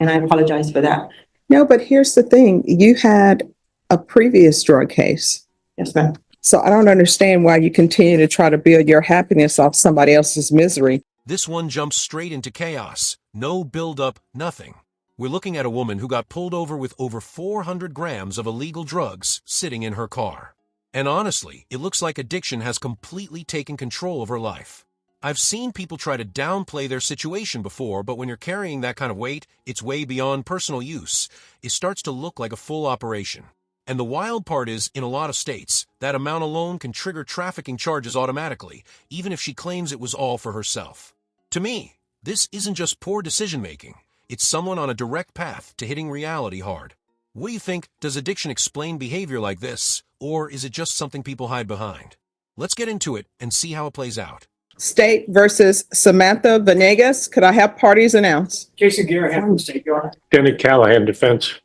and I apologize for that. No, but here's the thing. You had a previous drug case. Yes, ma'am. So I don't understand why you continue to try to build your happiness off somebody else's misery. This one jumps straight into chaos. No build-up, nothing. We're looking at a woman who got pulled over with over 400 grams of illegal drugs sitting in her car. And honestly, it looks like addiction has completely taken control of her life. I've seen people try to downplay their situation before, but when you're carrying that kind of weight, it's way beyond personal use. It starts to look like a full operation. And the wild part is, in a lot of states, that amount alone can trigger trafficking charges automatically, even if she claims it was all for herself. To me, this isn't just poor decision-making. It's someone on a direct path to hitting reality hard. What do you think? Does addiction explain behavior like this, or is it just something people hide behind? Let's get into it and see how it plays out. State versus Samantha Venegas. Could I have parties announced? Jason Garrett from the State, Your Honor. Denny Callahan, defense.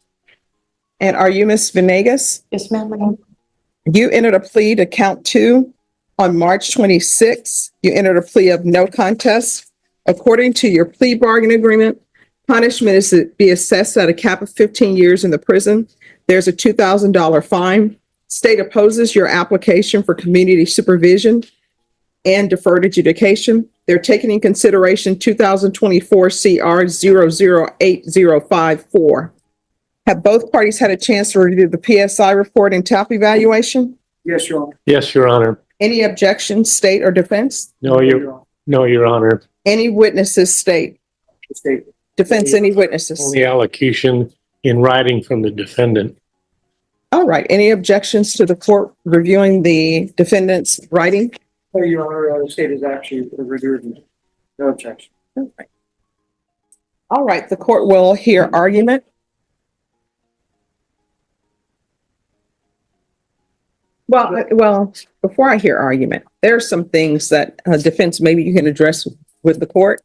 And are you Miss Venegas? Yes, ma'am. You entered a plea to count 2 on March 26. You entered a plea of no contest. According to your plea bargain agreement, punishment is to be assessed at a cap of 15 years in the prison. There's a $2,000 fine. State opposes your application for community supervision and deferred adjudication. They're taking in consideration 2024 CR 008054. Have both parties had a chance to review the PSI report and TAP evaluation? Yes, Your Honor. Yes, Your Honor. Any objections, state or defense? No, Your Honor. Any witnesses, state? State. Defense, any witnesses? Only allocution in writing from the defendant. All right. Any objections to the court reviewing the defendant's writing? No, Your Honor, the state is actually reserved. No objection. All right. The court will hear argument. Well, before I hear argument, there are some things that defense maybe you can address with the court.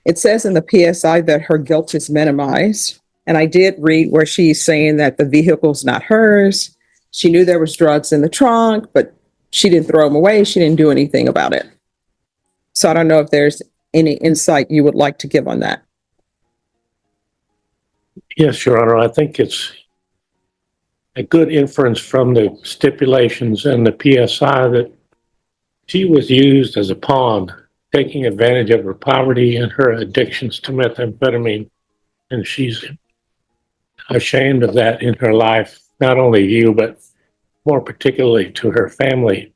It says in the PSI that her guilt is minimized. And I did read where she's saying that the vehicle's not hers. She knew there was drugs in the trunk, but she didn't throw them away. She didn't do anything about it. So I don't know if there's any insight you would like to give on that. Yes, Your Honor. I think it's a good inference from the stipulations and the PSI that she was used as a pawn, taking advantage of her poverty and her addictions to methamphetamine. And she's ashamed of that in her life, not only you, but more particularly to her family.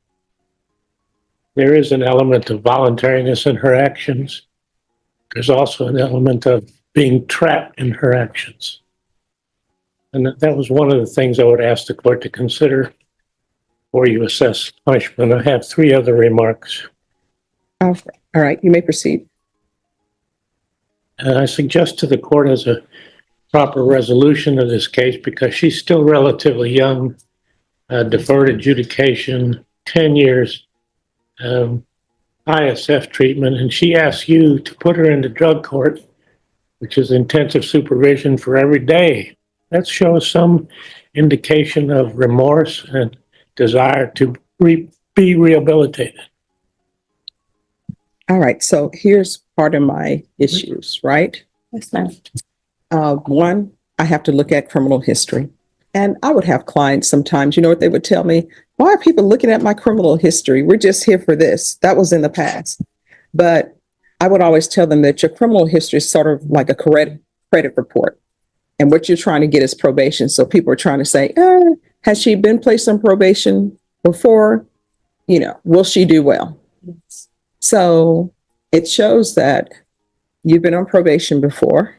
There is an element of voluntariness in her actions. There's also an element of being trapped in her actions. And that was one of the things I would ask the court to consider before you assess punishment. I have 3 other remarks. All right, you may proceed. And I suggest to the court as a proper resolution of this case, because she's still relatively young, deferred adjudication, 10 years, ISF treatment, and she asks you to put her into drug court, which is intensive supervision for every day. That shows some indication of remorse and desire to be rehabilitated. All right, so here's part of my issues, right? Yes, ma'am. One, I have to look at criminal history. And I would have clients sometimes, you know what they would tell me? Why are people looking at my criminal history? We're just here for this. That was in the past. But I would always tell them that your criminal history is sort of like a credit report. And what you're trying to get is probation. So people are trying to say, has she been placed on probation before? You know, will she do well? Yes. So it shows that you've been on probation before,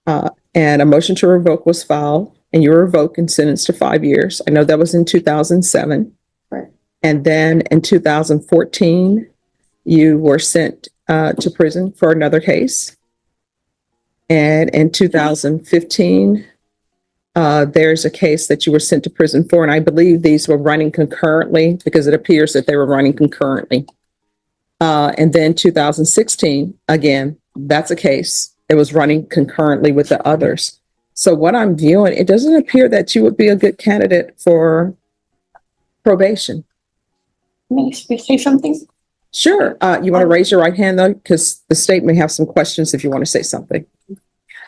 and a motion to revoke was filed, and you were revoked and sentenced to 5 years. I know that was in 2007. Right. And then in 2014, you were sent to prison for another case. And in 2015, there's a case that you were sent to prison for, and I believe these were running concurrently because it appears that they were running concurrently. And then 2016, again, that's a case. It was running concurrently with the others. So what I'm viewing, it doesn't appear that you would be a good candidate for probation. May I say something? Sure. You want to raise your right hand though, because the state may have some questions if you want to say something.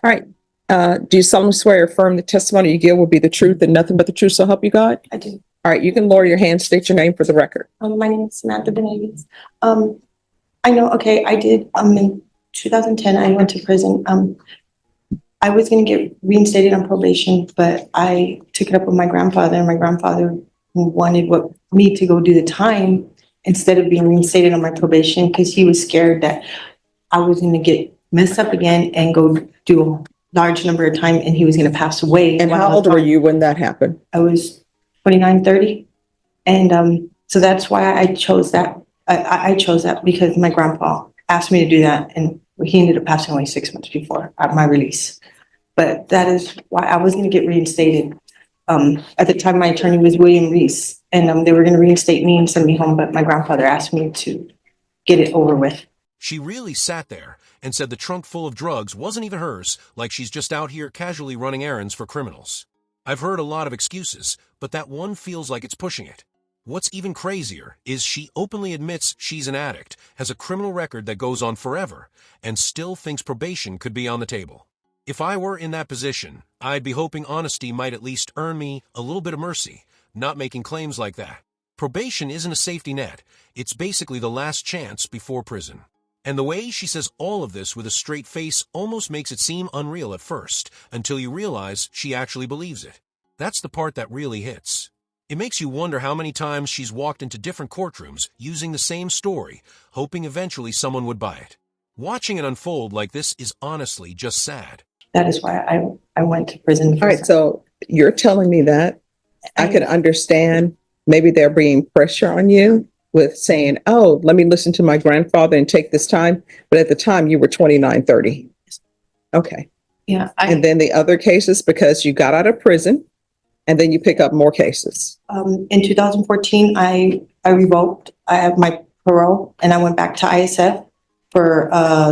All right. Do you solemnly swear or affirm the testimony you give will be the truth and nothing but the truth, so help you God? I do. All right, you can lower your hand, state your name for the record. My name is Samantha Benavides. I know, okay, I did, in 2010, I went to prison. I was gonna get reinstated on probation, but I took it up with my grandfather, and my grandfather wanted me to go do the time instead of being reinstated on my probation, because he was scared that I was gonna get messed up again and go do a large number of time, and he was gonna pass away. And while I how was old were gone. you when that happened? I was 29, 30. And so that's why I chose that. I chose that because my grandpa asked me to do that, and he ended up passing away 6 months before my release. But that is why I was going to get reinstated. At the time, my attorney was William Reese, and they were going to reinstate me and send me home, but my grandfather asked me to get it over with. She really sat there and said the trunk full of drugs wasn't even hers, like she's just out here casually running errands for criminals. I've heard a lot of excuses, but that one feels like it's pushing it. What's even crazier is she openly admits she's an addict, has a criminal record that goes on forever, and still thinks probation could be on the table. If I were in that position, I'd be hoping honesty might at least earn me a little bit of mercy, not making claims like that. Probation isn't a safety net. It's basically the last chance before prison. And the way she says all of this with a straight face almost makes it seem unreal at first, until you realize she actually believes it. That's the part that really hits. It makes you wonder how many times she's walked into different courtrooms using the same story, hoping eventually someone would buy it. Watching it unfold like this is honestly just sad. That is why I went to prison. All right, so you're telling me that I could understand maybe there being pressure on you with saying, oh, let me listen to my grandfather and take this time. But at the time you were 29, 30. Okay. Yeah. And then the other cases, because you got out of prison and then you pick up more cases. In 2014, I revoked. I have my parole, and I went back to ISF for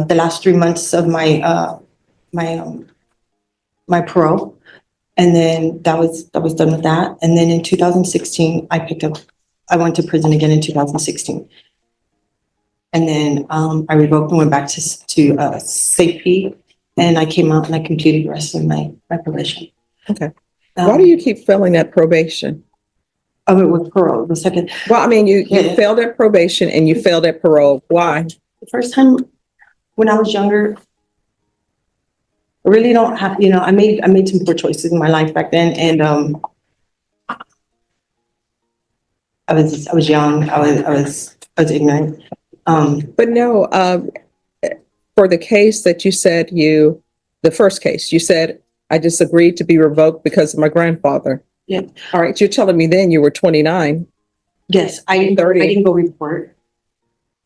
the last 3 months of my parole, and then that was done with that. And then in 2016, I went to prison again in 2016, and then I revoked and went back to safety, and I came out and I completed the rest of my probation. Okay. Why do you keep failing at probation? Oh, it was parole. The second. Well, I mean, you Yeah. failed at probation and you failed at parole. Why? The first time when I was younger, I really don't have, I made some poor choices in my life back then, and I was young, I was ignorant. But no, for the case that you said the first case, you said, I just agreed to be revoked because of my grandfather. Yeah. All right, you're telling me then you were 29. Yes, I didn't 30. go report.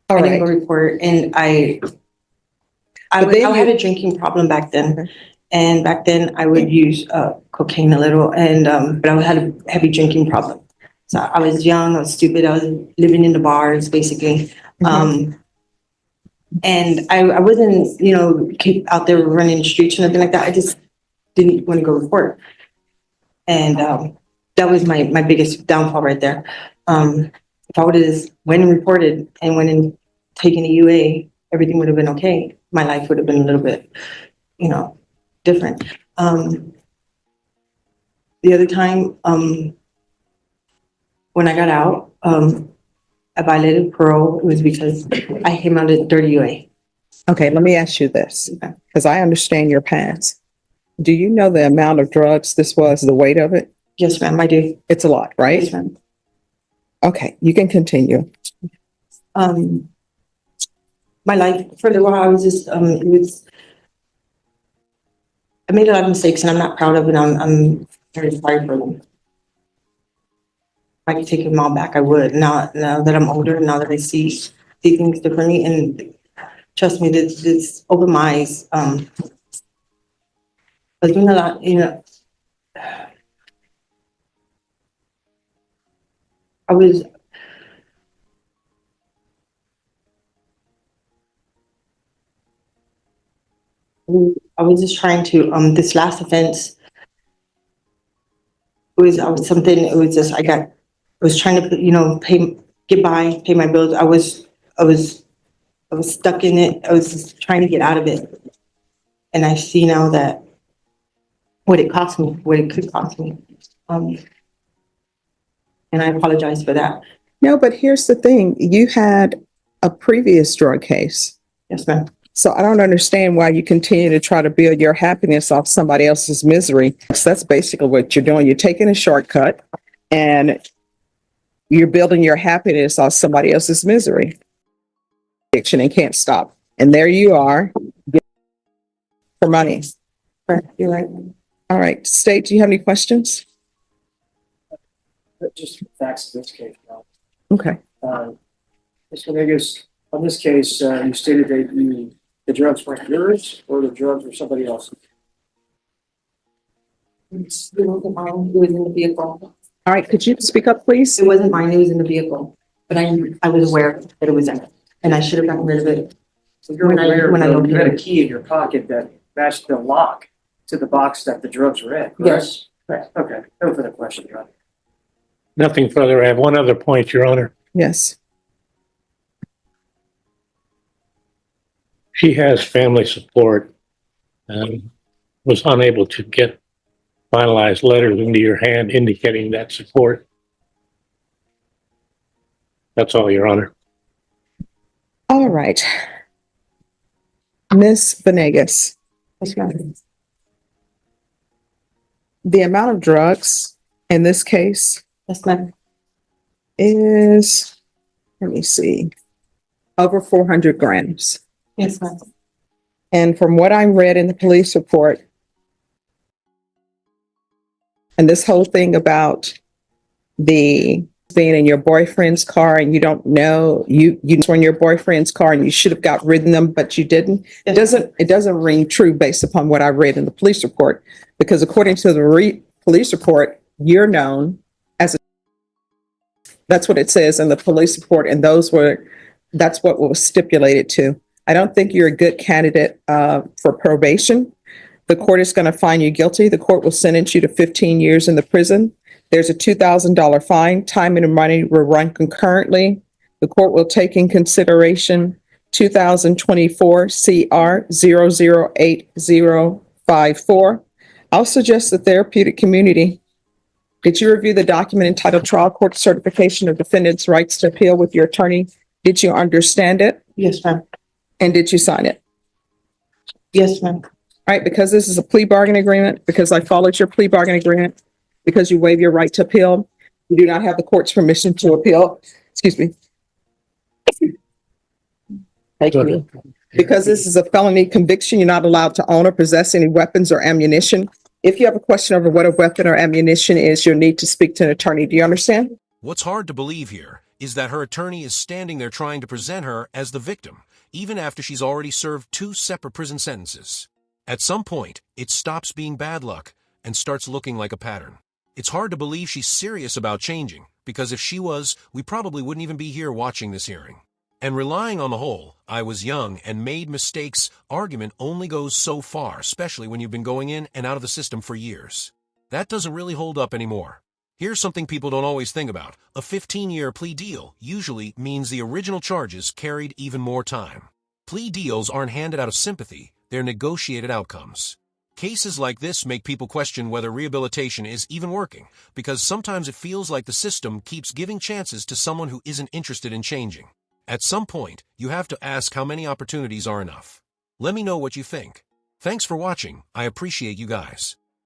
All I didn't go right. report, and I But then had you- a drinking problem back then. Okay. And back then I would use cocaine a little, and but I had a heavy drinking problem. So I was young, I was stupid, I was living in the bars basically. And I wasn't, out there running the streets or nothing like that. I just didn't want to go report. And that was my biggest downfall right there. If I would have just went and reported and went and taken a UA, everything would have been okay. My life would have been a little bit, different. The other time, when I got out, I violated parole. It was because I came out of dirty UA. Okay, let me ask you this, Okay. because I understand your past. Do you know the amount of drugs this was, the weight of it? Yes, ma'am, I do. It's a lot, right? Yes, ma'am. Okay, you can continue. My life for a while, I was just I made a lot of mistakes, and I'm not proud of it. I'm very sorry for them. If I could take them all back, I would. Now that I'm older, now that I see things differently, and trust me, this opened my eyes. I was doing a lot, I was just trying to, this last offense was I was trying to, pay my bills. I was stuck in it. I was just trying to get out of it. And I see now that what it cost me, what it could cost me. Um, and I apologize for that. No, but here's the thing. You had a previous drug case. Yes, ma'am. So I don't understand why you continue to try to build your happiness off somebody else's misery. So that's basically what you're doing. You're taking a shortcut and you're building your happiness off somebody else's misery. Addiction and can't stop. And there you are for money. Correct. You're right. All right. State, do you have any questions? Just facts of this case. Okay. Ms. Venegas, on this case, you stated that the drugs weren't yours or the drugs were somebody else's. It wasn't mine. It was in the vehicle. All right. Could you speak up, please? It wasn't mine. It was in the vehicle. But I was aware that it was in it. And I should have gotten rid of it. So you're When I- aware when I that don't you had hear a it. key in your pocket that matched the lock to the box that the drugs were in, correct? Yes. Correct. Okay, no further questions, Your Honor. Nothing further. I have one other point, Your Honor. Yes. She has family support and was unable to get finalized letters into your hand indicating that support. That's all, Your Honor. All right. Ms. Venegas, Yes, ma'am. the amount of drugs in this case Yes, ma'am. is, let me see, over 400 grams. Yes, ma'am. And from what I read in the police report, and this whole thing about the being in your boyfriend's car and you don't know, you were in your boyfriend's car and you should have got rid of them, but you didn't. It doesn't ring true based upon what I read in the police report, because according to the police report, you're known as a, that's what it says in the police report. And that's what was stipulated to. I don't think you're a good candidate for probation. The court is going to find you guilty. The court will sentence you to 15 years in the prison. There's a $2,000 fine. Time and money will run concurrently. The court will take in consideration 2024 CR 008054. I'll suggest the therapeutic community. Did you review the document entitled Trial Court Certification of Defendant's Rights to Appeal with your attorney? Did you understand it? Yes, ma'am. And did you sign it? Yes, ma'am. All right, because this is a plea bargain agreement, because I followed your plea bargain agreement, because you waive your right to appeal, you do not have the court's permission to appeal. Excuse me. Thank you. Because this is a felony conviction, you're not allowed to own or possess any weapons or ammunition. If you have a question over what a weapon or ammunition is, you'll need to speak to an attorney. Do you understand? What's hard to believe here is that her attorney is standing there trying to present her as the victim, even after she's already served 2 separate prison sentences. At some point, it stops being bad luck and starts looking like a pattern. It's hard to believe she's serious about changing, because if she was, we probably wouldn't even be here watching this hearing. And relying on the whole, I was young and made mistakes, argument only goes so far, especially when you've been going in and out of the system for years. That doesn't really hold up anymore. Here's something people don't always think about. A 15-year plea deal usually means the original charges carried even more time. Plea deals aren't handed out of sympathy, they're negotiated outcomes. Cases like this make people question whether rehabilitation is even working, because sometimes it feels like the system keeps giving chances to someone who isn't interested in changing. At some point, you have to ask how many opportunities are enough. Let me know what you think. Thanks for watching. I appreciate you guys.